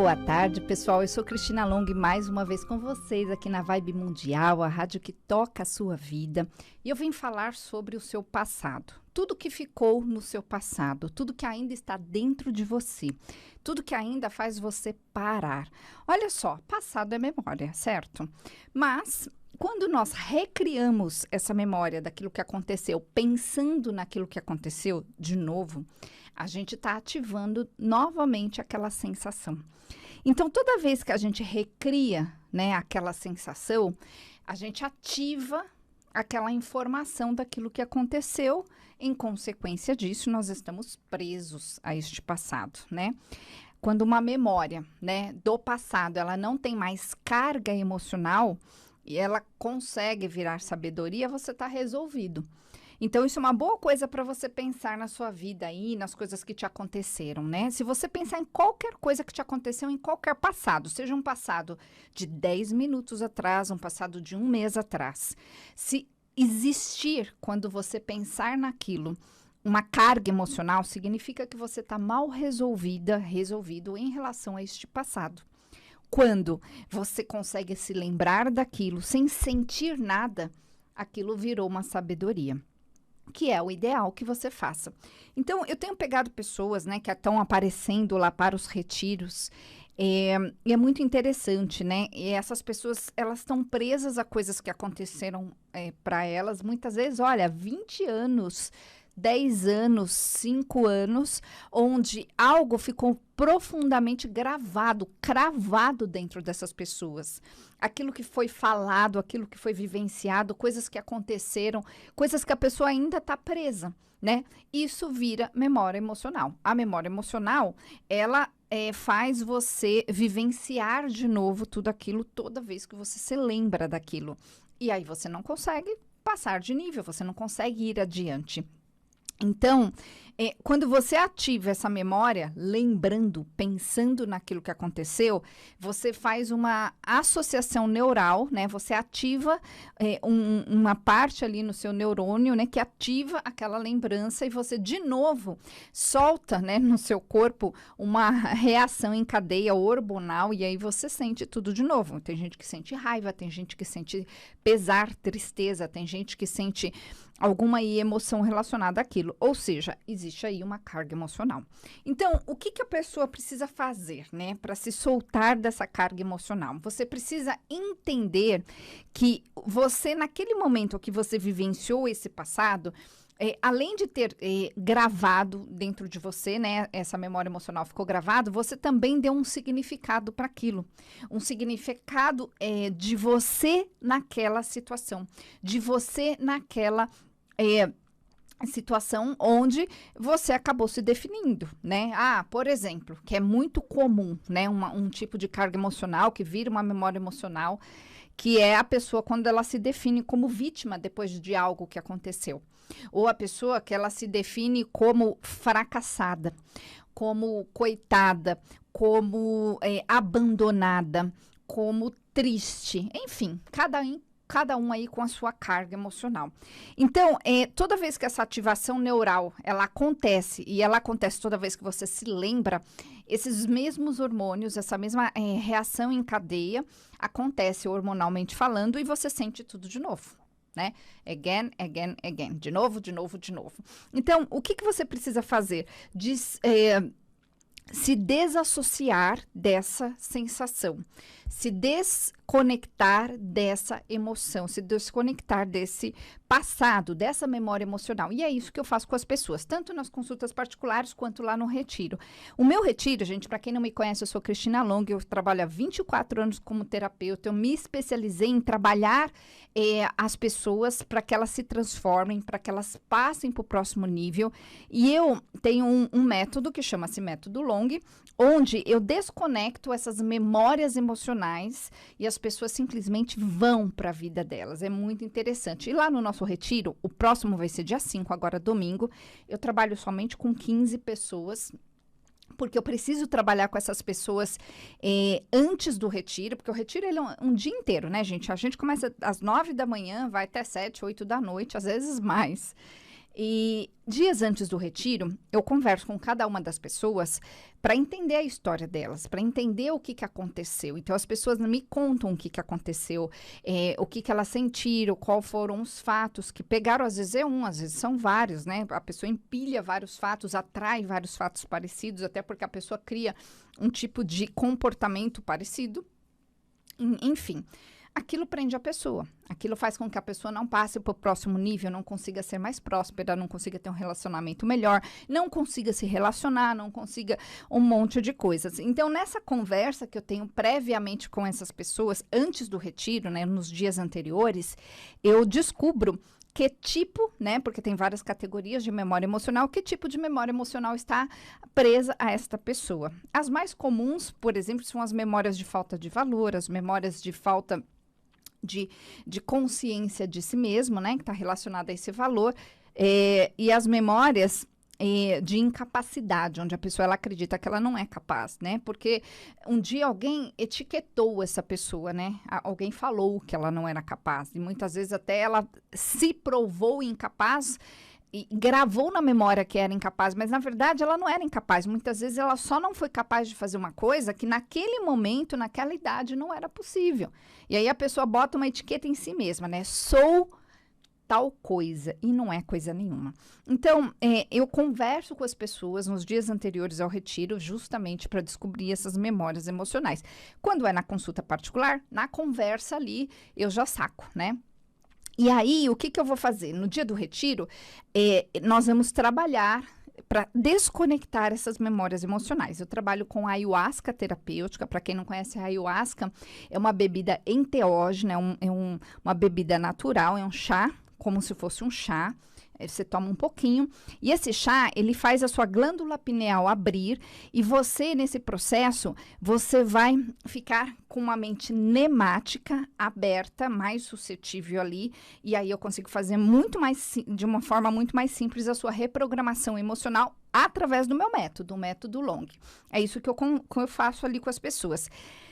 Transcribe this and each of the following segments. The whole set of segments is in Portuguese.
Boa tarde, pessoal. Eu sou Cristina Long, mais uma vez com vocês aqui na Vibe Mundial, a rádio que toca a sua vida. E eu vim falar sobre o seu passado. Tudo que ficou no seu passado, tudo que ainda está dentro de você, tudo que ainda faz você parar. Olha só, passado é memória, certo? Mas quando nós recriamos essa memória daquilo que aconteceu, pensando naquilo que aconteceu de novo, a gente está ativando novamente aquela sensação. Então, toda vez que a gente recria, né, aquela sensação, a gente ativa aquela informação daquilo que aconteceu. Em consequência disso, nós estamos presos a este passado, né? Quando uma memória, né, do passado, ela não tem mais carga emocional e ela consegue virar sabedoria, você está resolvido. Então, isso é uma boa coisa para você pensar na sua vida aí, nas coisas que te aconteceram, né? Se você pensar em qualquer coisa que te aconteceu em qualquer passado, seja um passado de 10 minutos atrás, um passado de um mês atrás, se existir, quando você pensar naquilo, uma carga emocional, significa que você está mal resolvido em relação a este passado. Quando você consegue se lembrar daquilo sem sentir nada, aquilo virou uma sabedoria, que é o ideal que você faça. Então, eu tenho pegado pessoas, né, que estão aparecendo lá para os retiros, e é muito interessante, né? E essas pessoas, elas estão presas a coisas que aconteceram para elas, muitas vezes, olha, 20 anos, 10 anos, 5 anos, onde algo ficou profundamente gravado, cravado dentro dessas pessoas. Aquilo que foi falado, aquilo que foi vivenciado, coisas que aconteceram, coisas que a pessoa ainda está presa, né? Isso vira memória emocional. A memória emocional, ela faz você vivenciar de novo tudo aquilo toda vez que você se lembra daquilo. E aí você não consegue passar de nível, você não consegue ir adiante. Então, quando você ativa essa memória, lembrando, pensando naquilo que aconteceu, você faz uma associação neural, né? Você ativa uma parte ali no seu neurônio, né? Que ativa aquela lembrança e você, de novo, solta, né? No seu corpo uma reação em cadeia hormonal e aí você sente tudo de novo. Tem gente que sente raiva, tem gente que sente pesar, tristeza, tem gente que sente alguma emoção relacionada àquilo. Ou seja, existe aí uma carga emocional. Então, o que a pessoa precisa fazer, né, para se soltar dessa carga emocional? Você precisa entender que você, naquele momento que você vivenciou esse passado, além de ter gravado dentro de você, né, essa memória emocional ficou gravado, você também deu um significado para aquilo. Um significado de você naquela situação, de você naquela situação onde você acabou se definindo, né? Por exemplo, que é muito comum, né? Um tipo de carga emocional que vira uma memória emocional, que é a pessoa quando ela se define como vítima depois de algo que aconteceu. Ou a pessoa que ela se define como fracassada, como coitada, como abandonada, como triste. Enfim, cada um aí com a sua carga emocional. Então, toda vez que essa ativação neural, ela acontece, e ela acontece toda vez que você se lembra, esses mesmos hormônios, essa mesma reação em cadeia, acontece hormonalmente falando, e você sente tudo de novo, né? Again, again, again. De novo, de novo, de novo. Então, o que você precisa fazer? Se desassociar dessa sensação, se desconectar dessa emoção, se desconectar desse passado, dessa memória emocional. E é isso que eu faço com as pessoas, tanto nas consultas particulares quanto lá no retiro. O meu retiro, gente, para quem não me conhece, eu sou Cristina Long, eu trabalho há 24 anos como terapeuta, eu me especializei em trabalhar as pessoas para que elas se transformem, para que elas passem para o próximo nível. E eu tenho um método que chama-se Método Long, onde eu desconecto essas memórias emocionais e as pessoas simplesmente vão para a vida delas. É muito interessante. E lá no nosso retiro, o próximo vai ser dia 5, agora domingo, eu trabalho somente com 15 pessoas, porque eu preciso trabalhar com essas pessoas antes do retiro, porque o retiro ele é um dia inteiro, né, gente? A gente começa às 9 da manhã, vai até 7, 8 da noite, às vezes mais. E dias antes do retiro, eu converso com cada uma das pessoas para entender a história delas, para entender o que, que aconteceu. Então, as pessoas me contam o que, que aconteceu, o que, que elas sentiram, quais foram os fatos que pegaram. Às vezes é um, às vezes são vários, né? A pessoa empilha vários fatos, atrai vários fatos parecidos, até porque a pessoa cria um tipo de comportamento parecido. Enfim, aquilo prende a pessoa. Aquilo faz com que a pessoa não passe para o próximo nível, não consiga ser mais próspera, não consiga ter um relacionamento melhor, não consiga se relacionar, não consiga um monte de coisas. Então, nessa conversa que eu tenho previamente com essas pessoas, antes do retiro, né, nos dias anteriores, eu descubro que tipo, né, porque tem várias categorias de memória emocional, que tipo de memória emocional está presa a esta pessoa. As mais comuns, por exemplo, são as memórias de falta de valor, as memórias de falta de consciência de si mesmo, né, que está relacionada a esse valor, e as memórias de incapacidade, onde a pessoa ela acredita que ela não é capaz, né? Porque um dia alguém etiquetou essa pessoa, né? Alguém falou que ela não era capaz. E muitas vezes até ela se provou incapaz e gravou na memória que era incapaz, mas na verdade ela não era incapaz. Muitas vezes ela só não foi capaz de fazer uma coisa que naquele momento, naquela idade, não era possível. E aí a pessoa bota uma etiqueta em si mesma, né? Sou tal coisa, e não é coisa nenhuma. Então, eu converso com as pessoas nos dias anteriores ao retiro, justamente para descobrir essas memórias emocionais. Quando é na consulta particular, na conversa ali, eu já saco, né? E aí, o que eu vou fazer? No dia do retiro, nós vamos trabalhar para desconectar essas memórias emocionais. Eu trabalho com a ayahuasca terapêutica. Para quem não conhece, a ayahuasca é uma bebida enteógena, uma bebida natural, é um chá, como se fosse um chá. Você toma um pouquinho, e esse chá, ele faz a sua glândula pineal abrir, e você, nesse processo, você vai ficar com uma mente nemática, aberta, mais suscetível ali, e aí eu consigo fazer de uma forma muito mais simples, a sua reprogramação emocional através do meu método, o método Long. É isso que eu faço ali com as pessoas.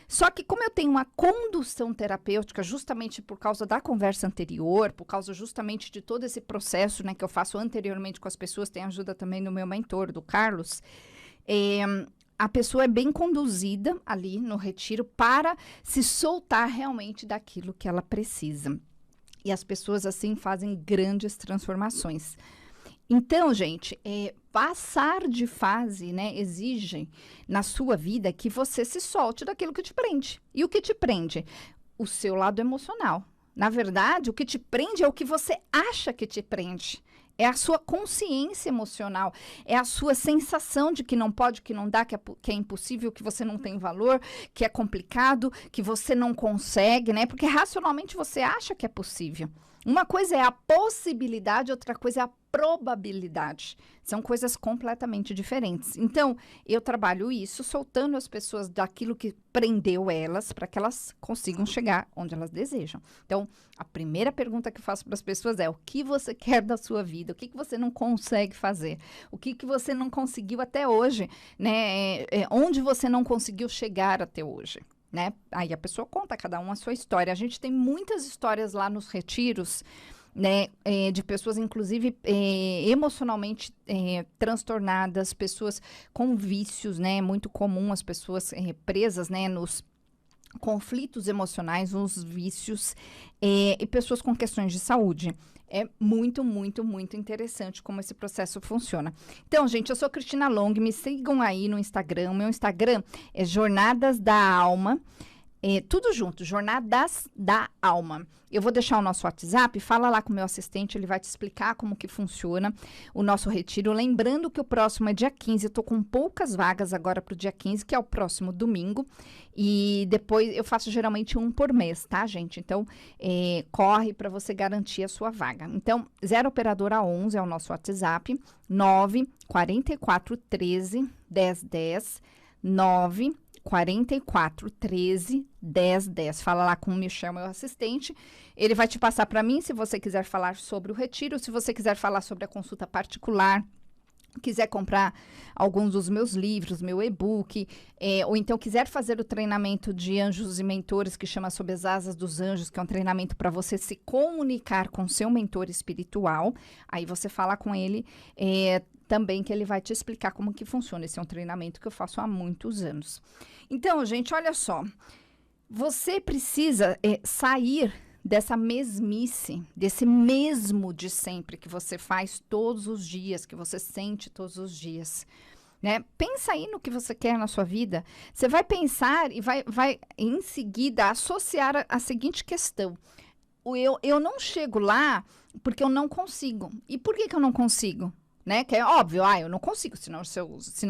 Só que como eu tenho uma condução terapêutica justamente por causa da conversa anterior, por causa justamente de todo esse processo, né, que eu faço anteriormente com as pessoas, tem ajuda também do meu mentor, do Carlos, a pessoa é bem conduzida ali no retiro para se soltar realmente daquilo que ela precisa. E as pessoas assim fazem grandes transformações. Então, gente, passar de fase, né, exige na sua vida que você se solte daquilo que te prende. E o que te prende? O seu lado emocional. Na verdade, o que te prende é o que você acha que te prende. É a sua consciência emocional, é a sua sensação de que não pode, que não dá, que é impossível, que você não tem valor, que é complicado, que você não consegue, né? Porque racionalmente você acha que é possível. Uma coisa é a possibilidade, outra coisa é a probabilidade. São coisas completamente diferentes. Então, eu trabalho isso, soltando as pessoas daquilo que prendeu elas, para que elas consigam chegar onde elas desejam. Então, a primeira pergunta que eu faço para as pessoas é: o que você quer da sua vida? O que você não consegue fazer? O que você não conseguiu até hoje? Né? Onde você não conseguiu chegar até hoje? Né? Aí a pessoa conta cada um a sua história. A gente tem muitas histórias lá nos retiros, né, de pessoas, inclusive, emocionalmente transtornadas, pessoas com vícios, né? É muito comum as pessoas presas, né, nos conflitos emocionais, nos vícios, e pessoas com questões de saúde. É muito, muito, muito interessante como esse processo funciona. Então, gente, eu sou Cristina Long, me sigam aí no Instagram. O meu Instagram é Jornadas da Alma. Tudo junto, Jornadas da Alma. Eu vou deixar o nosso WhatsApp, fala lá com o meu assistente, ele vai te explicar como que funciona o nosso retiro. Lembrando que o próximo é dia 15, eu tô com poucas vagas agora pro dia 15, que é o próximo domingo. E depois eu faço geralmente um por mês, tá, gente? Então, corre para você garantir a sua vaga. Então, 0 operadora 11 é o nosso WhatsApp, 9 44 13 10 10, 9 44 13 10 10. Fala lá com o Michel, meu assistente. Ele vai te passar para mim se você quiser falar sobre o retiro, se você quiser falar sobre a consulta particular, quiser comprar alguns dos meus livros, meu e-book, ou então quiser fazer o treinamento de anjos e mentores, que chama Sob as Asas dos Anjos, que é um treinamento para você se comunicar com seu mentor espiritual, aí você fala com ele também, que ele vai te explicar como que funciona. Esse é um treinamento que eu faço há muitos anos. Então, gente, olha só, você precisa sair dessa mesmice, desse mesmo de sempre que você faz todos os dias, que você sente todos os dias, né? Pensa aí no que você quer na sua vida. Você vai pensar e vai em seguida associar a seguinte questão. Eu não chego lá porque eu não consigo. E por que eu não consigo? Né? Que é óbvio, eu não consigo, senão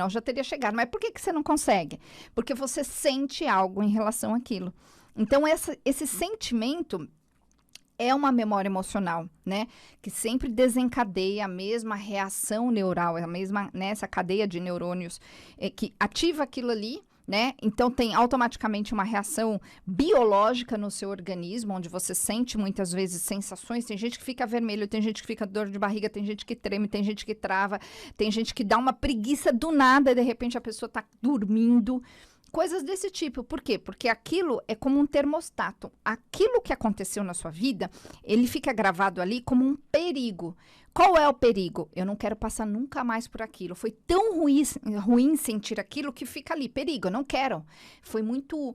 eu já teria chegado. Mas por que você não consegue? Porque você sente algo em relação àquilo. Então, esse sentimento é uma memória emocional, né? Que sempre desencadeia a mesma reação neural, a mesma, né, essa cadeia de neurônios que ativa aquilo ali, né? Então, tem automaticamente uma reação biológica no seu organismo, onde você sente muitas vezes sensações. Tem gente que fica vermelho, tem gente que fica dor de barriga, tem gente que treme, tem gente que trava, tem gente que dá uma preguiça do nada e de repente a pessoa tá dormindo. Coisas desse tipo. Por quê? Porque aquilo é como um termostato. Aquilo que aconteceu na sua vida, ele fica gravado ali como um perigo. Qual é o perigo? Eu não quero passar nunca mais por aquilo. Foi tão ruim sentir aquilo que fica ali. Perigo, eu não quero. Foi muito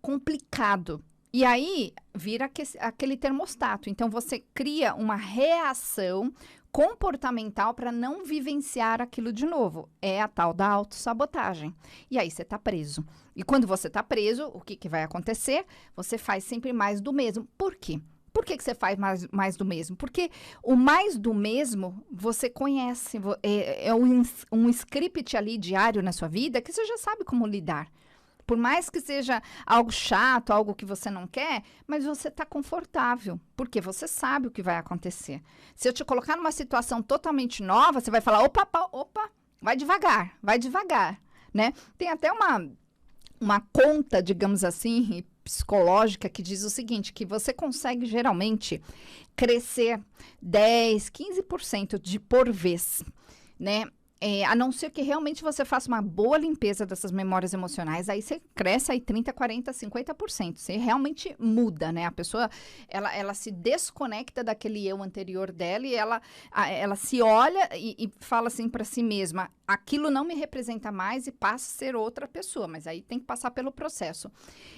complicado. E aí, vira aquele termostato. Então, você cria uma reação comportamental para não vivenciar aquilo de novo. É a tal da autossabotagem. E aí você está preso. E quando você está preso, o que vai acontecer? Você faz sempre mais do mesmo. Por quê? Por que você faz mais do mesmo? Porque o mais do mesmo você conhece. É um script ali diário na sua vida que você já sabe como lidar. Por mais que seja algo chato, algo que você não quer, mas você está confortável, porque você sabe o que vai acontecer. Se eu te colocar numa situação totalmente nova, você vai falar, opa, vai devagar, né? Tem até uma conta, digamos assim, psicológica que diz o seguinte, que você consegue geralmente crescer 10, 15% por vez, né? A não ser que realmente você faça uma boa limpeza dessas memórias emocionais, aí você cresce aí 30, 40, 50%. Você realmente muda, né? A pessoa, ela se desconecta daquele eu anterior dela e ela se olha e fala assim para si mesma, aquilo não me representa mais e passa a ser outra pessoa, mas aí tem que passar pelo processo.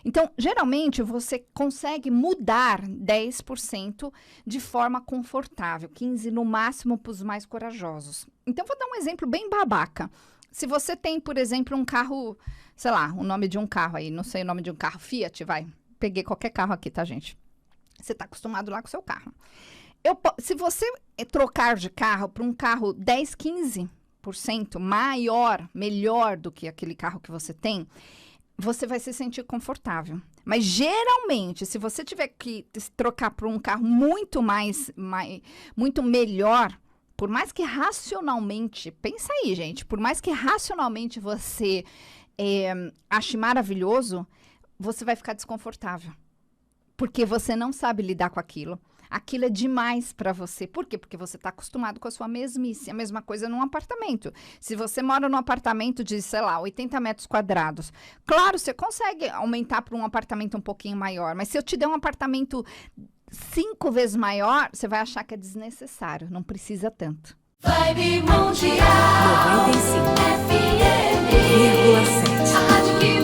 Então, geralmente, você consegue mudar 10% de forma confortável, 15% no máximo para os mais corajosos. Então, vou dar um exemplo bem babaca. Se você tem, por exemplo, um carro, sei lá, o nome de um carro aí, não sei o nome de um carro, Fiat, vai. Peguei qualquer carro aqui, tá, gente? Você está acostumado lá com o seu carro. Se você trocar de carro para um carro 10, 15% maior, melhor do que aquele carro que você tem, você vai se sentir confortável. Mas, geralmente, se você tiver que trocar para um carro muito muito melhor, por mais que racionalmente, pensa aí, gente, por mais que racionalmente você ache maravilhoso, você vai ficar desconfortável. Porque você não sabe lidar com aquilo. Aquilo é demais para você. Por quê? Porque você está acostumado com a sua mesmice. A mesma coisa num apartamento. Se você mora num apartamento de, sei lá, 80 metros quadrados, claro, você consegue aumentar para um apartamento um pouquinho maior. Mas se eu te der um apartamento 5 vezes maior, você vai achar que é desnecessário. Não precisa tanto. Vibe Mundial 95,7. A rádio que